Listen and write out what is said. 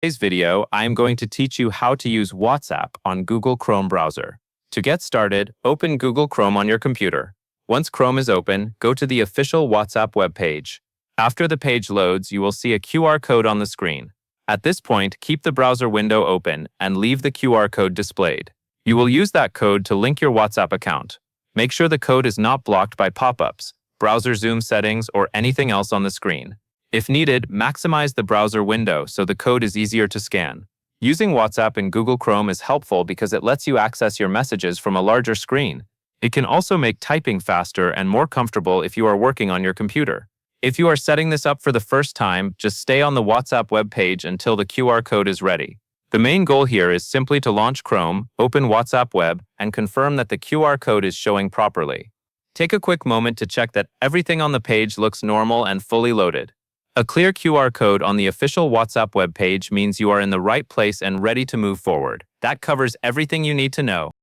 today's video, I am going to teach you how to use WhatsApp on Google Chrome browser. To get started, open Google Chrome on your computer. Once Chrome is open, go to the official WhatsApp webpage. After the page loads, you will see a QR code on the screen. At this point, keep the browser window open and leave the QR code displayed. You will use that code to link your WhatsApp account. Make sure the code is not blocked by pop-ups, browser zoom settings, or anything else on the screen. If needed, maximize the browser window so the code is easier to scan. Using WhatsApp in Google Chrome is helpful because it lets you access your messages from a larger screen. It can also make typing faster and more comfortable if you are working on your computer. If you are setting this up for the first time, just stay on the WhatsApp web page until the QR code is ready. The main goal here is simply to launch Chrome, open WhatsApp web, and confirm that the QR code is showing properly. Take a quick moment to check that everything on the page looks normal and fully loaded. A clear QR code on the official WhatsApp web page means you are in the right place and ready to move forward. That covers everything you need to know.